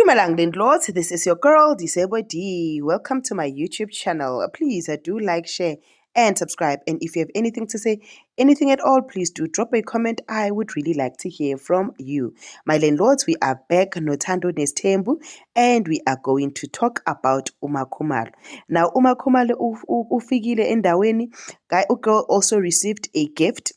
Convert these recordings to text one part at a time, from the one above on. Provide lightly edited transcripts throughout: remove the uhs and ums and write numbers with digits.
Dumelang Lords, this is your girl Disebo D. Welcome to my YouTube channel. Please do like, share, and subscribe. And if you have anything to say, anything at all, please do drop a comment. I would really like to hear from you. My landlords, we are back, Nothando Nestembu, and we are going to talk about Uma Khumalo. Now, Uma Khumalo ufikile endaweni. Girl also received a gift,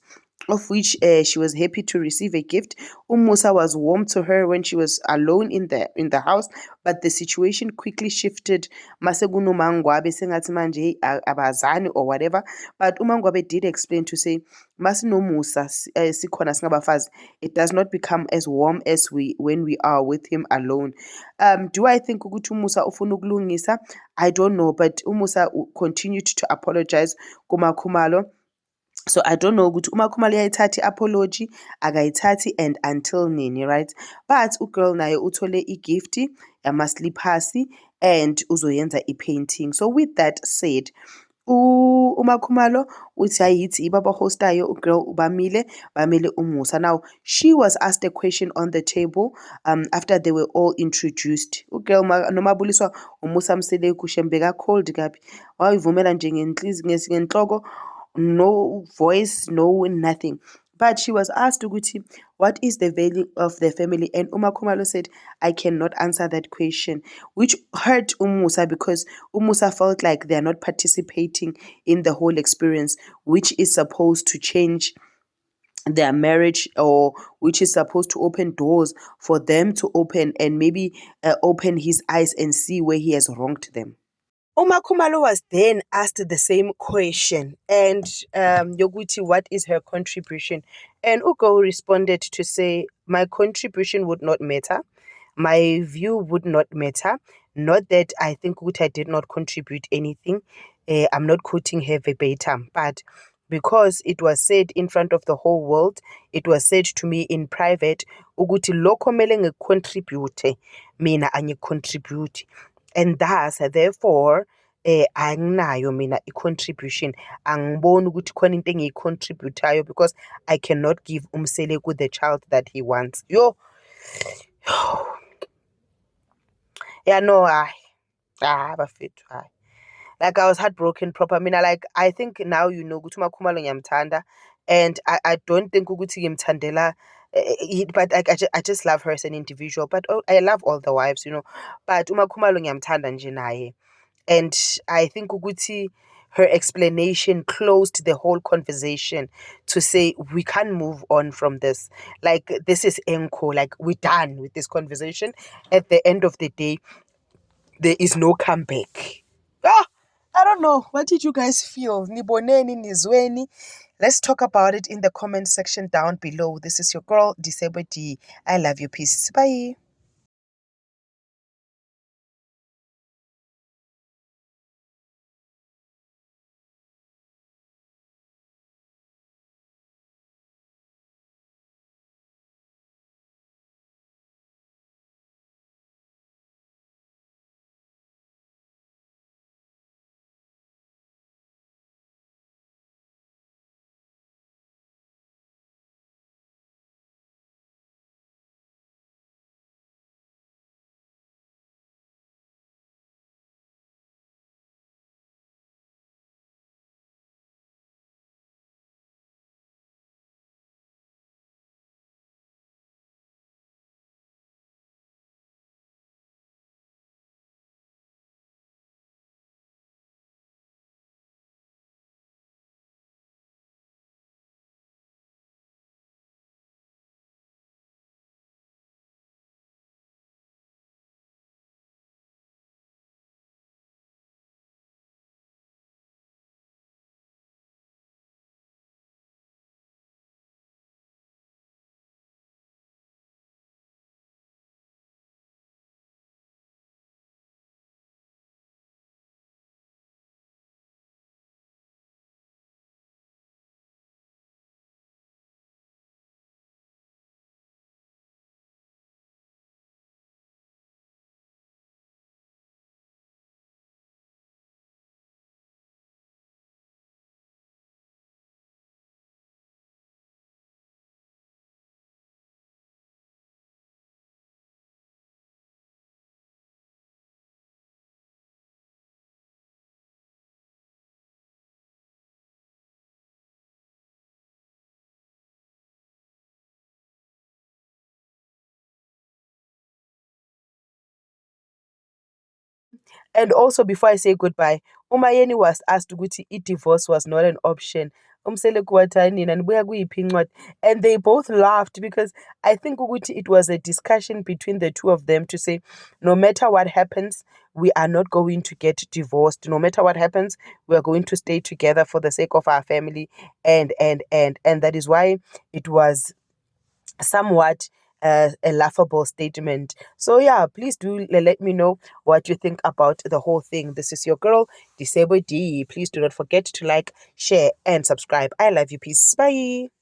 of which she was happy to receive a gift. Umusa was warm to her when she was alone in the house, but the situation quickly shifted. Masekuno Mangwabe sengathi manje abazani or whatever, but uMangwabe did explain to say masino Musa sikhona singabafazi, it does not become as warm as when we are with him alone. Do I think ukuthi uMusa ufuna ukulungisa? I don't know, but uMusa continued to apologize kuma Khumalo. So I don't know ukuthi uma Khumalo uyayithatha i-apology akayithathi and until nini, right? But ugirl naye uthole i-gift yama-slippers and uzoyenza i-painting. So with that said, uma Khumalo uthi hayithi ibaba hostayo ugirl bamile Umusa. Now she was asked a question on the table after they were all introduced. Ugirl noma buliswa Umusa Msele kushembeka cold kabi wayivumela nje ngenhloko, no voice, no nothing. But she was asked ukuthi, what is the value of the family? And Uma Khumalo said, I cannot answer that question, which hurt Umusa because Umusa felt like they're not participating in the whole experience, which is supposed to change their marriage, or which is supposed to open doors for them to open and maybe open his eyes and see where he has wronged them. Uma Khumalo was then asked the same question, and Yoguti, what is her contribution? And Ugo responded to say, my contribution would not matter. My view would not matter. Not that I think Uta did not contribute anything. I'm not quoting her verbatim, but because it was said in front of the whole world, it was said to me in private, Uguti loko mele ngecontribute, mina angicontribute. And thus, therefore, anginayo mina i-contribution. Angiboni ukuthi khona into engiyi-contribute-ayo because I cannot give Umseleku the child that he wants. Yo. Yeah, no, bafethu, hayi. Like I was heartbroken proper. Mina, like, I think now you know ukuthi uMakhumalo ngiyamthanda, and I don't think ukuthi ngimthandela but I just love her as an individual. But I love all the wives, you know. But uMakhumalo ngiyamthanda nje naye. And I think ukuthi her explanation closed the whole conversation to say we can't move on from this. Like, this is encore. Like, we're done with this conversation. At the end of the day, there is no comeback. I don't know. What did you guys feel? Niboneni, nizweni? Let's talk about it in the comment section down below. This is your girl, Disebo D. I love you. Peace. Bye. And also, before I say goodbye, uMayeni was asked ukuthi divorce was not an option. Umseleki wathi nina nibuya kuyiphi incwadi? And they both laughed because I think ukuthi it was a discussion between the two of them to say, no matter what happens, we are not going to get divorced. No matter what happens, we are going to stay together for the sake of our family. And that is why it was somewhat a laughable statement. So yeah, please do let me know what you think about the whole thing. This is your girl, Disebo D. Please do not forget to like, share, and subscribe. I love you. Peace. Bye.